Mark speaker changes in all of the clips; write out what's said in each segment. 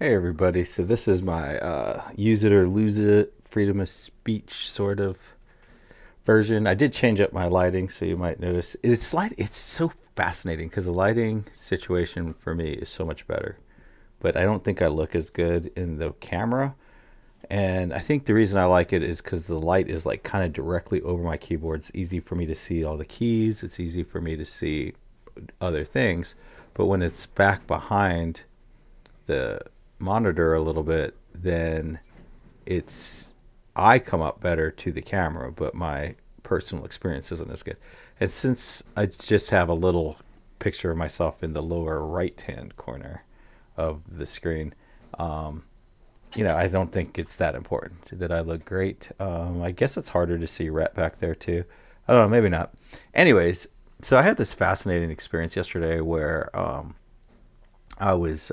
Speaker 1: Hey everybody, so this is my use it or lose it freedom of speech sort of version. I did change up my lighting, so you might notice it's so fascinating because the lighting situation for me is so much better, but I don't think I look as good in the camera. And I think the reason I like it is because the light is like kind of directly over my keyboard. It's easy for me to see all the keys. It's easy for me to see other things. But when it's back behind the monitor a little bit, then it's I come up better to the camera, but my personal experience isn't as good. And since I just have a little picture of myself in the lower right hand corner of the screen, um, I don't think it's that important that I look great. I guess it's harder to see Rhett back there too. I don't know, maybe not. Anyways, so I had this fascinating experience yesterday where I was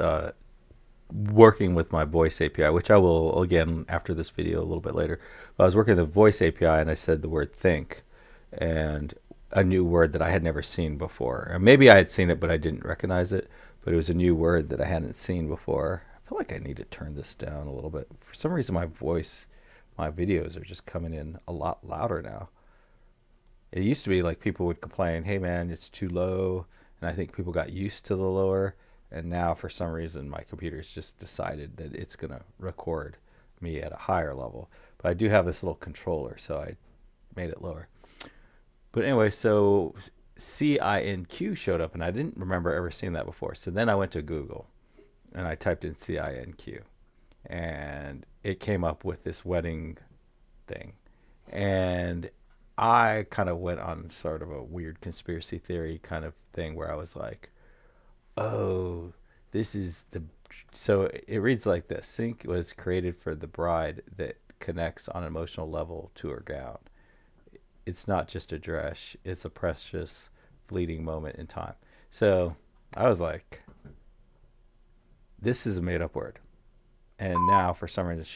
Speaker 1: working with my voice API, which I will again after this video a little bit later. But I was working with the voice API and I said the word think, and a new word that I had never seen before. And maybe I had seen it, but I didn't recognize it. But it was a new word that I hadn't seen before. I feel like I need to turn this down a little bit. For some reason, my videos are just coming in a lot louder now. It used to be like people would complain, "Hey man, it's too low," and I think people got used to the lower. And now, for some reason, my computer's just decided that it's gonna record me at a higher level. But I do have this little controller, so I made it lower. But anyway, so CINQ showed up, and I didn't remember ever seeing that before. So then I went to Google and I typed in CINQ, and it came up with this wedding thing. And I kind of went on sort of a weird conspiracy theory kind of thing where I was like, oh, this is the. So it reads like this: Sync was created for the bride that connects on an emotional level to her gown. It's not just a dress, it's a precious, fleeting moment in time. So I was like, this is a made up word. And now for some reason it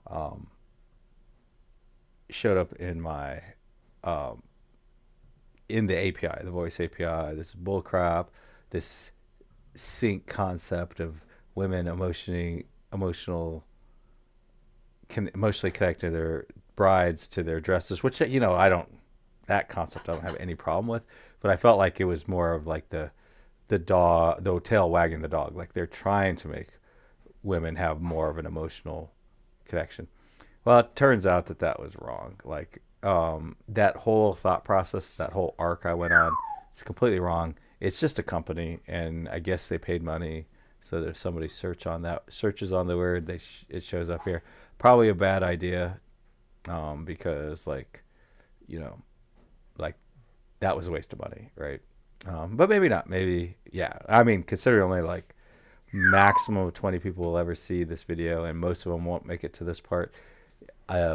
Speaker 1: um, showed up in my um, in the API, the voice API. This bullcrap, this sync concept of women emotional emotionally connecting their brides to their dresses, which I don't that concept I don't have any problem with, but I felt like it was more of like the tail wagging the dog, like they're trying to make women have more of an emotional connection. Well, it turns out that that was wrong. Like that whole thought process, that whole arc I went on, it's completely wrong. It's just a company, and I guess they paid money, so that if somebody searches on the word, it shows up here. Probably a bad idea, because you know like that was a waste of money, right? But maybe not. Maybe yeah. I mean, considering only like maximum of 20 people will ever see this video, and most of them won't make it to this part,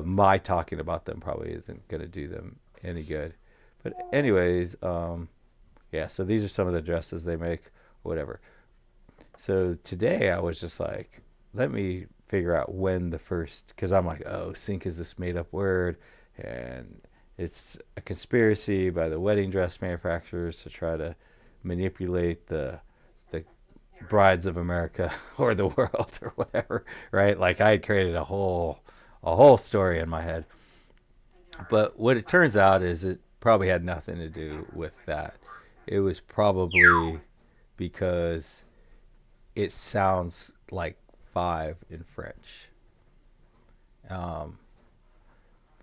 Speaker 1: my talking about them probably isn't going to do them any good. But anyways, yeah. So these are some of the dresses they make, whatever. So today I was just like, let me figure out when the first, because I'm like, oh, sync is this made up word, and it's a conspiracy by the wedding dress manufacturers to try to manipulate the brides of America or the world or whatever, right? Like I had created a whole story in my head. But what it turns out is it probably had nothing to do with that. It was probably because it sounds like five in French. Um,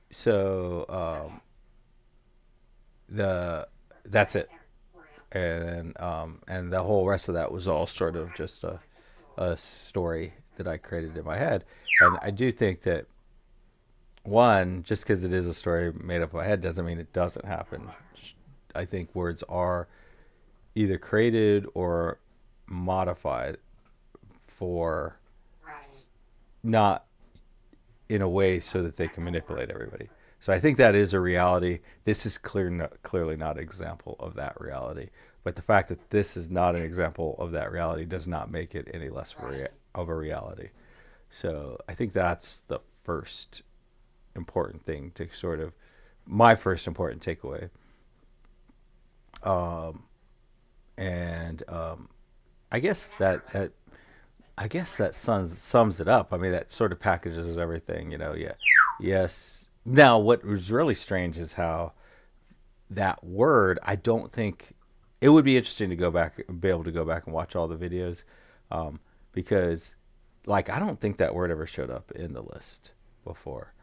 Speaker 1: so the that's it, and the whole rest of that was all sort of just a story that I created in my head. And I do think that one, just because it is a story made up in my head doesn't mean it doesn't happen. I think words are either created or modified for not in a way so that they can manipulate everybody. So I think that is a reality. This is clearly not an example of that reality. But the fact that this is not an example of that reality does not make it any less of a reality. So I think that's the first important thing to sort of my first important takeaway. Um, and I guess that I guess that sums it up. I mean, that sort of packages everything, Yeah. Yes. Now, what was really strange is how that word, I don't think it would be interesting to go back, be able to go back and watch all the videos, um, because, like, I don't think that word ever showed up in the list before.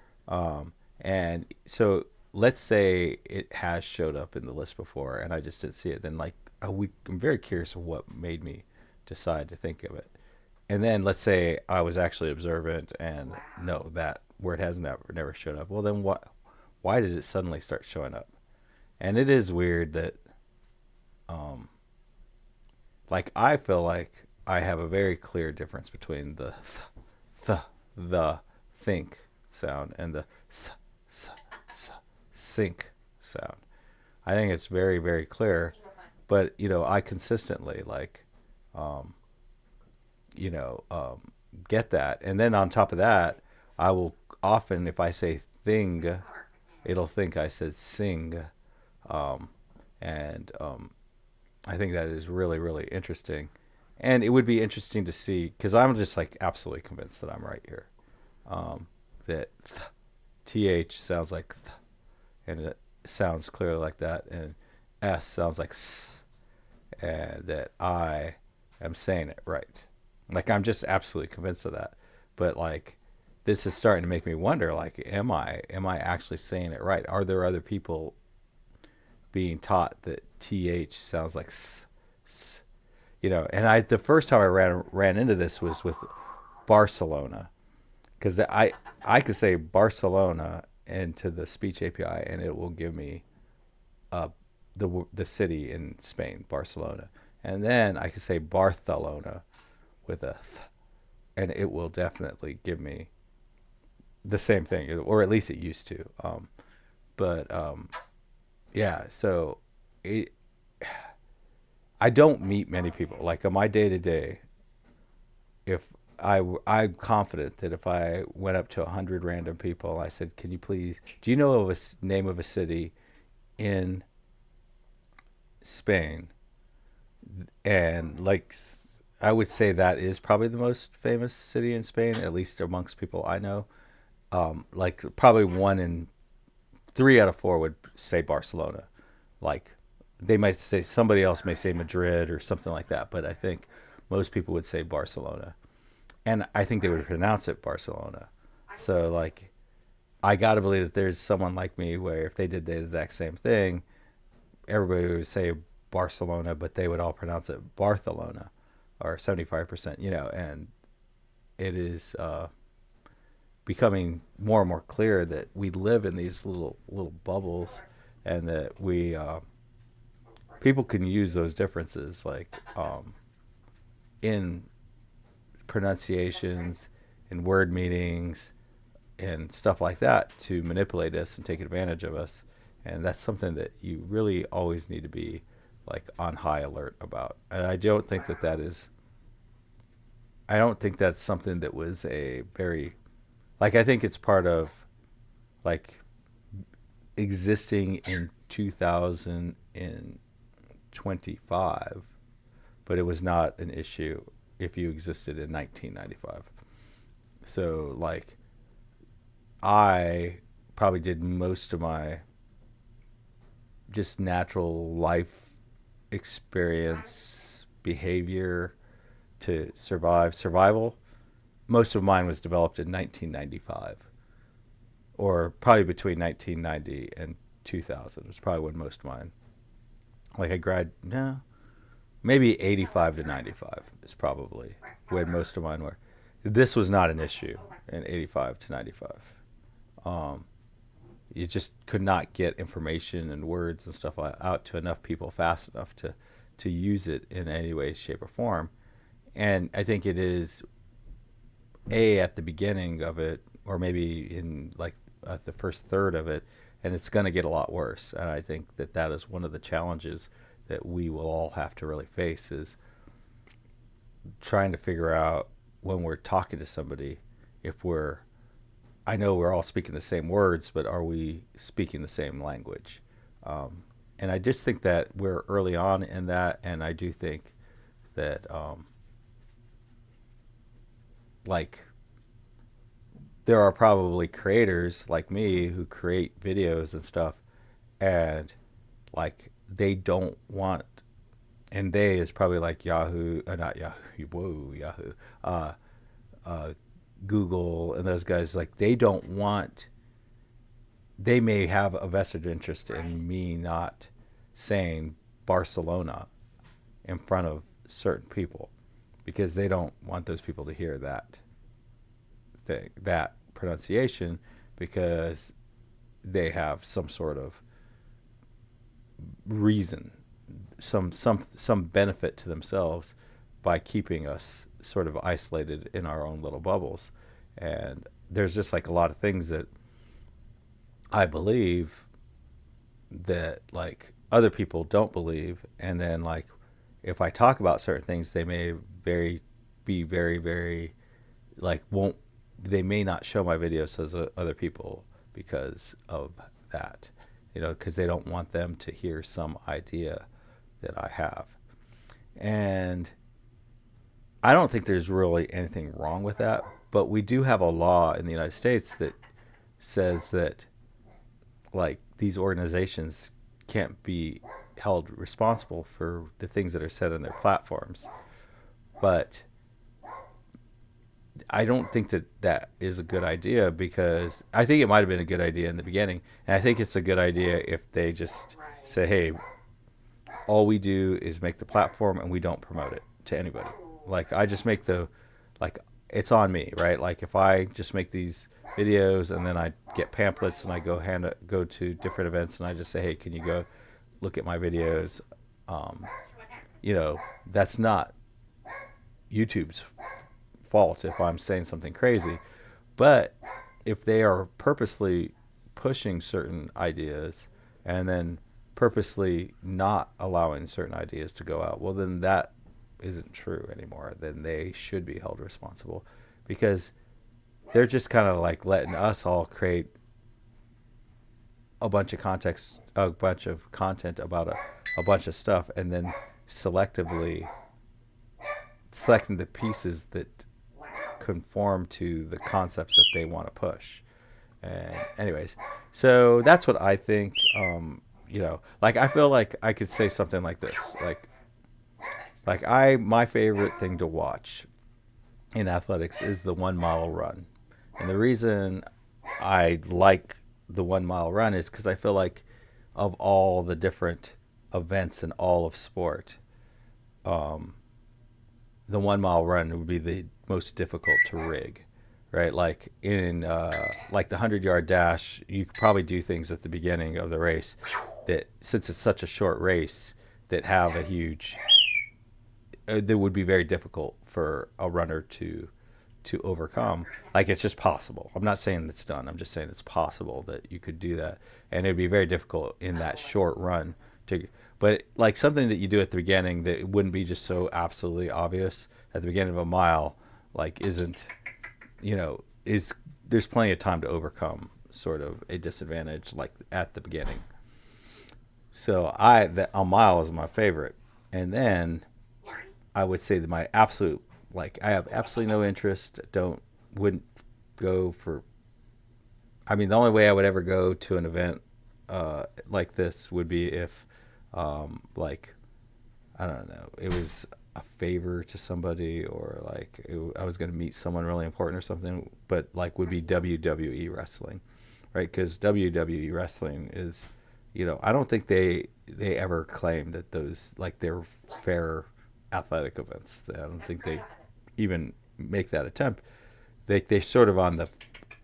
Speaker 1: And so let's say it has showed up in the list before and I just didn't see it, then like I'm very curious of what made me decide to think of it. And then let's say I was actually observant and no, that word has never showed up. Well, then what? Why did it suddenly start showing up? And it is weird that, um, like, I feel like I have a very clear difference between th, the think sound and the s, s, sink sound. I think it's very, very clear. But, I consistently, like, um, you know, um, get that. And then on top of that, I will often, if I say thing, it'll think I said sing. Um, and I think that is really, really interesting. And it would be interesting to see, because I'm just like absolutely convinced that I'm right here. Um, that th sounds like th, and it sounds clearly like that, and s sounds like s, and that I am saying it right. Like I'm just absolutely convinced of that. But like this is starting to make me wonder, like, am I actually saying it right? Are there other people being taught that th sounds like s, s, and I the first time I ran into this was with Barcelona, because I could say Barcelona into the speech API and it will give me uh, the city in Spain, Barcelona, and then I could say Barcelona with a th, and it will definitely give me the same thing, or at least it used to. But yeah, so it, I don't meet many people like on my day to day. If I'm confident that if I went up to 100 random people, I said, "Can you please? Do you know of a name of a city in Spain?" And like, I would say that is probably the most famous city in Spain, at least amongst people I know. Like probably one in 3 out of 4 would say Barcelona. Like they might say somebody else may say Madrid or something like that, but I think most people would say Barcelona, and I think they would pronounce it Barcelona. So like I gotta believe that there's someone like me where if they did the exact same thing, everybody would say Barcelona, but they would all pronounce it Barcelona, or 75%. And it is becoming more and more clear that we live in these little bubbles, and that we people can use those differences, like in pronunciations, in word meanings, and stuff like that to manipulate us and take advantage of us. And that's something that you really always need to be like on high alert about. And I don't think that's something that was a very, like, I think it's part of like existing in 2025, but it was not an issue if you existed in 1995. So like I probably did most of my just natural life experience behavior to survival. Most of mine was developed in 1995, or probably between 1990 and 2000 was probably when most of mine, like I grad no, maybe 85 to 95 is probably when most of mine were. This was not an issue in 85 to 95. um, you just could not get information and words and stuff out to enough people fast enough to use it in any way, shape, or form. And I think it is at the beginning of it, or maybe in like the first third of it, and it's going to get a lot worse. And I think that that is one of the challenges that we will all have to really face, is trying to figure out when we're talking to somebody, if we're, I know we're all speaking the same words, but are we speaking the same language? And I just think that we're early on in that, and I do think that like there are probably creators like me who create videos and stuff, and like they don't want, and they is probably like Yahoo, not Yahoo, whoa, Yahoo, uh, uh, Google, and those guys, like they don't want, they may have a vested interest in me not saying Barcelona in front of certain people because they don't want those people to hear that thing, that pronunciation, because they have some sort of reason, some benefit to themselves by keeping us sort of isolated in our own little bubbles. And there's just like a lot of things that I believe that like other people don't believe, and then like if I talk about certain things, they may very like won't, they may not show my videos as other people because of that, because they don't want them to hear some idea that I have. And I don't think there's really anything wrong with that, but we do have a law in the United States that says that like these organizations can't be held responsible for the things that are said on their platforms. But I don't think that that is a good idea, because I think it might have been a good idea in the beginning, and I think it's a good idea if they just say, "Hey, all we do is make the platform and we don't promote it to anybody." Like I just make the, like it's on me, right? Like if I just make these videos and then I get pamphlets and I go to different events and I just say, "Hey, can you go look at my videos?" Um, that's not YouTube's fault if I'm saying something crazy. But if they are purposely pushing certain ideas and then purposely not allowing certain ideas to go out, well, then that isn't true anymore. Then they should be held responsible, because they're just kind of like letting us all create a bunch of content about a bunch of stuff, and then selectively selecting the pieces that conform to the concepts that they want to push. And anyways, so that's what I think. Like I feel like I could say something like this, like my favorite thing to watch in athletics is the 1 mile run. And the reason I like the 1 mile run is because I feel like of all the different events in all of sport, um, the 1 mile run would be the most difficult to rig, right? Like in like the 100-yard dash, you could probably do things at the beginning of the race that, since it's such a short race, that have a huge, that would be very difficult for a runner to overcome. Like it's just possible. I'm not saying it's done. I'm just saying it's possible that you could do that, and it'd be very difficult in that short run to. But like something that you do at the beginning that wouldn't be just so absolutely obvious at the beginning of a mile, like isn't, is, there's plenty of time to overcome sort of a disadvantage like at the beginning. So that a mile is my favorite, and then I would say that my absolute, like I have absolutely no interest. Wouldn't go for. I mean, the only way I would ever go to an event like this would be if, like, I don't know, it was a favor to somebody, or like I was going to meet someone really important or something. But like would be WWE wrestling, right? Because WWE wrestling is, I don't think they ever claim that those, like, they're fair athletic events. I don't think they even make that attempt. They're sort of on the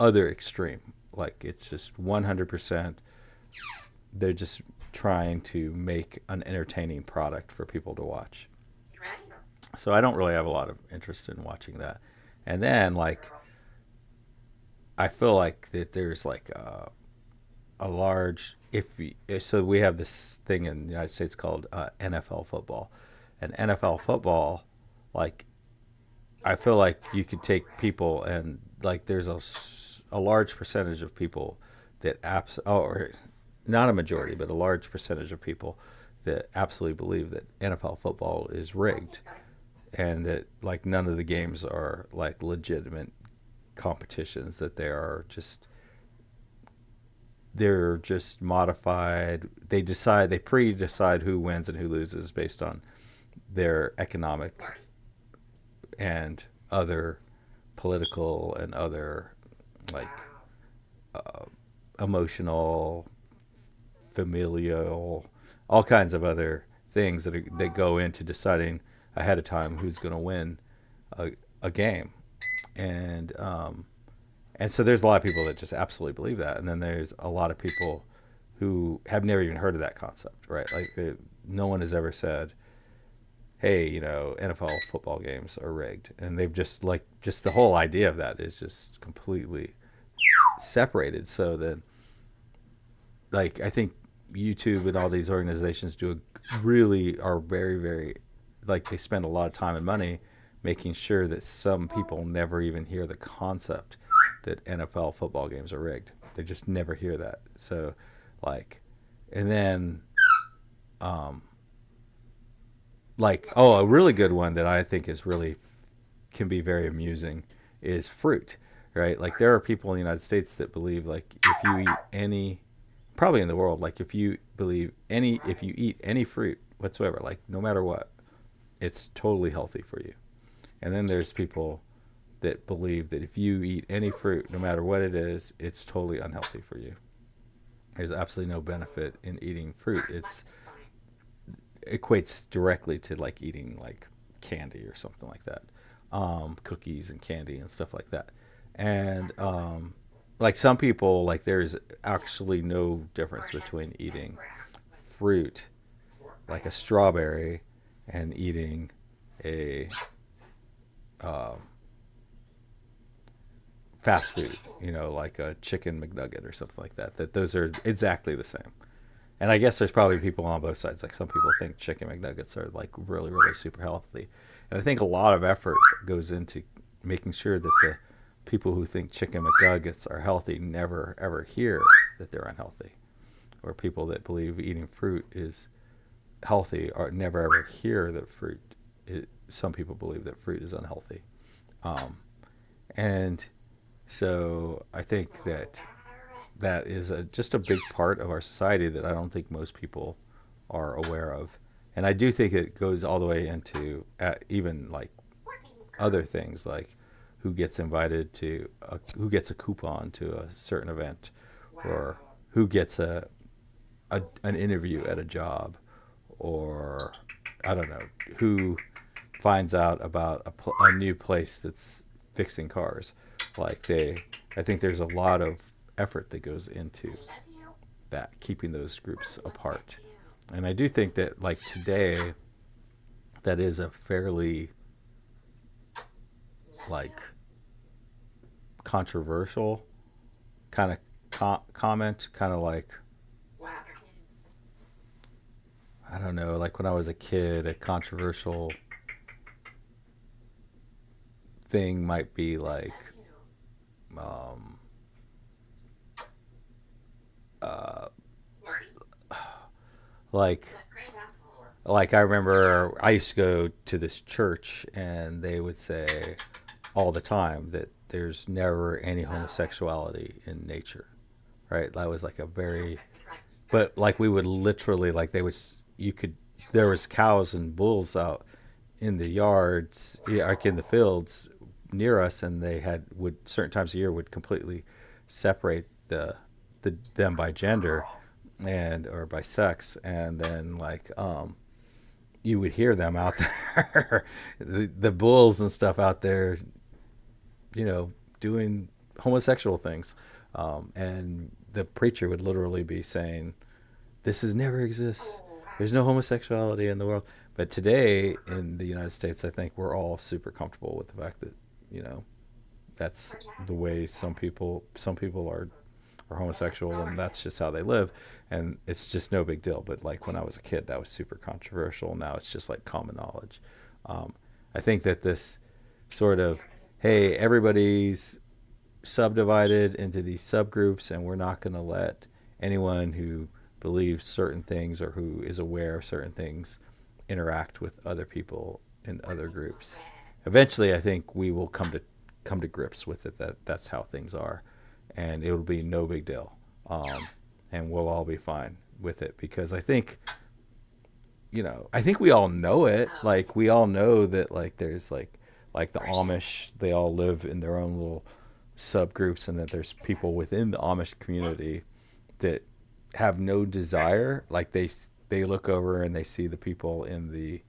Speaker 1: other extreme. Like it's just 100%. They're just trying to make an entertaining product for people to watch. So I don't really have a lot of interest in watching that. And then like I feel like that there's like a large, so we have this thing in the United States called NFL football. And NFL football, like I feel like you could take people and like there's a large percentage of people that or not a majority, but a large percentage of people that absolutely believe that NFL football is rigged. and that like none of the games are like legitimate competitions, that they're just modified. They pre-decide who wins and who loses based on their economic and other political and other like emotional, familial, all kinds of other things that go into deciding ahead of time who's going to win a, a game. And and so there's a lot of people that just absolutely believe that, and then there's a lot of people who have never even heard of that concept, right? Like no one has ever said, "Hey, NFL football games are rigged," and they've just the whole idea of that is just completely separated. So that like I think YouTube and all these organizations really are very very like they spend a lot of time and money making sure that some people never even hear the concept that NFL football games are rigged. They just never hear that. So like and then um like a really good one that I think is really can be very amusing is fruit, right? Like there are people in the United States that believe like if you eat any, probably in the world, like if you eat any fruit whatsoever, like no matter what, it's totally healthy for you. And then there's people that believe that if you eat any fruit, no matter what it is, it's totally unhealthy for you. There's absolutely no benefit in eating fruit. It's equates directly to like eating like candy or something like that, cookies and candy and stuff like that. And like some people, like there's actually no difference between eating fruit, like a strawberry, and eating a um, fast food, like a chicken McNugget or something like that. That those are exactly the same. And I guess there's probably people on both sides. Like some people think chicken McNuggets are like really, really super healthy, and I think a lot of effort goes into making sure that the people who think chicken McNuggets are healthy never ever hear that they're unhealthy, or people that believe eating fruit is healthy or never ever hear that some people believe that fruit is unhealthy. Um, and so I think that is just a big part of our society that I don't think most people are aware of. And I do think it goes all the way into even like other things, like who gets a coupon to a certain event, or who gets an interview at a job, or I don't know who finds out about a new place that's fixing cars. Like I think there's a lot of effort that goes into that, keeping those groups apart. And I do think that like today, that is a fairly like controversial kind of comment, kind of like I don't know, like when I was a kid, a controversial thing might be um, uh, like like I remember I used to go to this church and they would say all the time that there's never any homosexuality in nature, right? That was like a very, but like we would literally like they was you could there was cows and bulls out in the yards, yeah, like in the fields near us, and they had would certain times a year would completely separate them by gender and or by sex, and then like you would hear them out there, the bulls and stuff out there, doing homosexual things, and the preacher would literally be saying, "This has never exists. There's no homosexuality in the world." But today in the United States, I think we're all super comfortable with the fact that you know that's the way some people are homosexual, and that's just how they live, and it's just no big deal. But like when I was a kid, that was super controversial. Now it's just like common knowledge. um, I think that this sort of, hey, everybody's subdivided into these subgroups, and we're not going to let anyone who believes certain things or who is aware of certain things interact with other people in other groups. Eventually, I think we will come to grips with it that that's how things are, and it'll be no big deal, um, and we'll all be fine with it because I think I think we all know it. Like we all know that there's like the Amish, they all live in their own little subgroups, and that there's people within the Amish community that have no desire. Like they look over and they see the people in the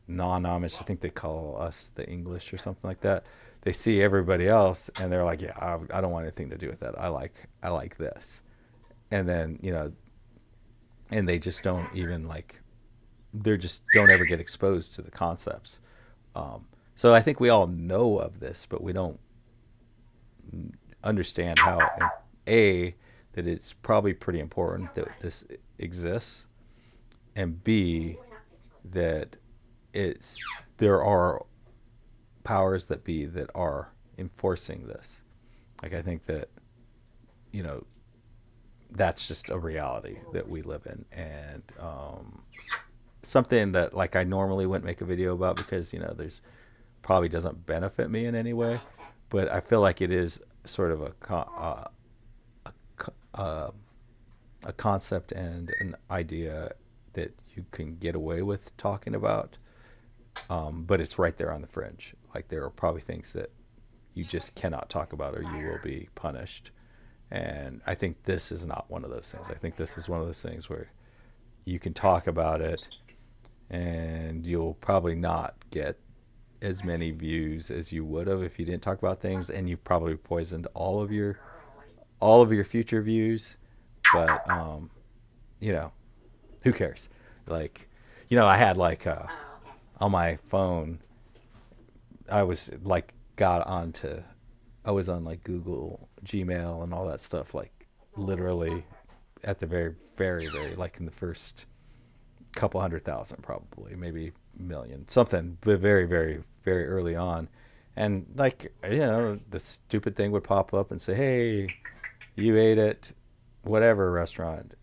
Speaker 1: non-Amish. I think they call us the English or something like that. They see everybody else and they're like, yeah, I don't want anything to do with that. I like this, and then and they just don't even they just don't ever get exposed to the concepts. Um, so I think we all know of this, but we don't understand how a that it's probably pretty important that this exists, and b that it's there are powers that be that are enforcing this. Like I think that you know that's just a reality that we live in, and something that I normally wouldn't make a video about because there's probably doesn't benefit me in any way, but I feel like it is sort of uh, a concept and an idea that you can get away with talking about, but it's right there on the fringe. Like there are probably things that you just cannot talk about or you will be punished. And I think this is not one of those things. I think this is one of those things where you can talk about it and you'll probably not get as many views as you would have if you didn't talk about things, and you've probably poisoned all of your future views. But you know, who cares? Like, I had on my phone, I was got onto, I was on Google Gmail and all that stuff, literally at the very, very, very, in the first couple 100,000, probably, maybe million, something, but very, very, very early on. And the stupid thing would pop up and say, hey, you ate at whatever restaurant.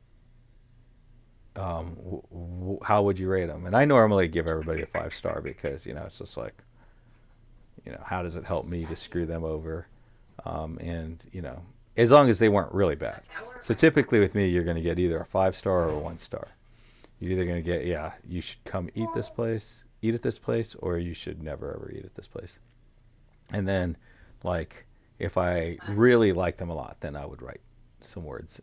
Speaker 1: How would you rate them? And I normally give everybody a 5 star because it's just how does it help me to screw them over? And as long as they weren't really bad. So typically with me, you're going to get either a 5 star or a 1 star. You're either going to get, yeah, you should come eat at this place, or you should never ever eat at this place. And then, if I really like them a lot, then I would write some words,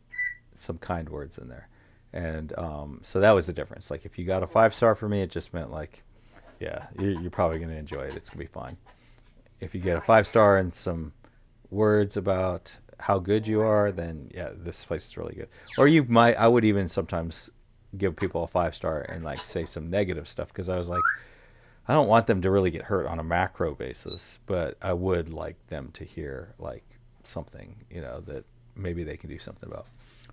Speaker 1: some kind words in there. And so that was the difference. If you got a 5 star for me, it just meant yeah, you're probably going to enjoy it. It's going to be fine. If you get a 5 star and some words about how good you are, then yeah, this place is really good. Or I would even sometimes give people a 5 star and say some negative stuff, because I was I don't want them to really get hurt on a macro basis, but I would like them to hear something, that maybe they can do something about.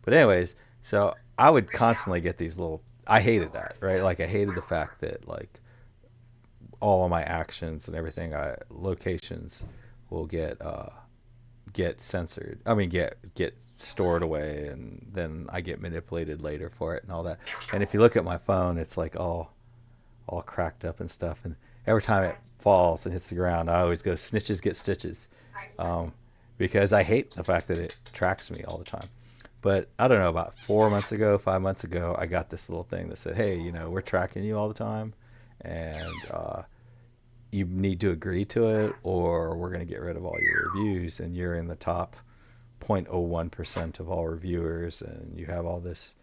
Speaker 1: But anyways, so I would constantly get these little, I hated that, right? I hated the fact that all of my actions and everything, locations will get censored. I mean, get stored away, and then I get manipulated later for it and all that. And if you look at my phone, it's all cracked up and stuff. And every time it falls and hits the ground, I always go, snitches get stitches, because I hate the fact that it tracks me all the time. But I don't know, about 4 months ago, 5 months ago, I got this little thing that said, hey, we're tracking you all the time, and you need to agree to it, or we're going to get rid of all your reviews, and you're in the top 0.01% of all reviewers, and you have all this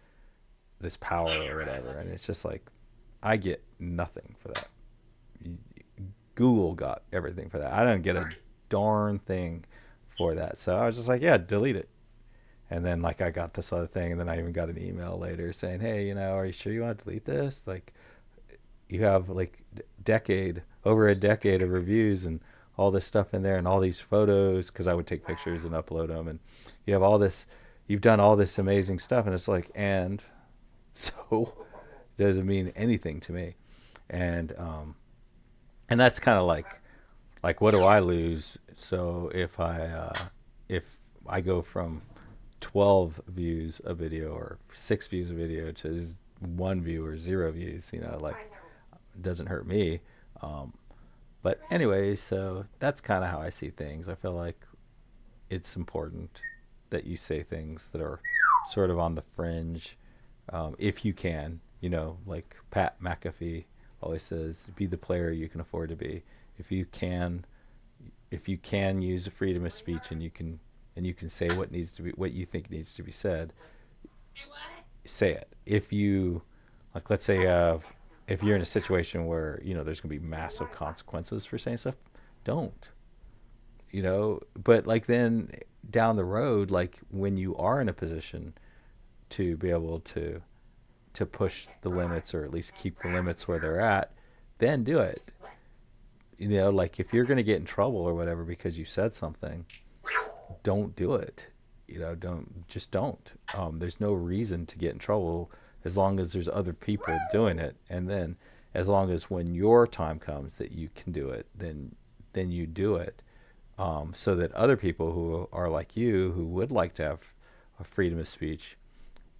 Speaker 1: power or whatever. And it's just I get nothing for that. Google got everything for that. I don't get a darn thing for that. So I was just yeah, delete it. And then I got this other thing, and then I even got an email later saying, hey, are you sure you want to delete this? You have over a decade of reviews and all this stuff in there, and all these photos, because I would take pictures and upload them, and you have all this, you've done all this amazing stuff, and it's and so it doesn't mean anything to me. And that's kind of what do I lose? So if I go from 12 views a video or 6 views a video to 1 view or 0 views, it doesn't hurt me. But anyways, so that's kind of how I see things. I feel like it's important that you say things that are sort of on the fringe, if you can. Like Pat McAfee always says, "Be the player you can afford to be." If you can, if you can use freedom of speech and you can say what you think needs to be said, say it. If you like, let's say, if you're in a situation where there's going to be massive consequences for saying stuff, don't. But like then down the road, like when you are in a position to be able to push the limits or at least keep the limits where they're at, then do it. Like if you're going to get in trouble or whatever because you said something, don't do it. Don't. There's no reason to get in trouble as long as there's other people doing it, and then as long as when your time comes that you can do it, then you do it, so that other people who are like you, who would like to have a freedom of speech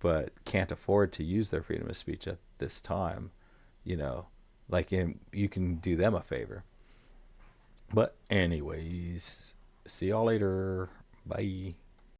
Speaker 1: but can't afford to use their freedom of speech at this time, you know, you can do them a favor. But anyways, see y'all later. Bye.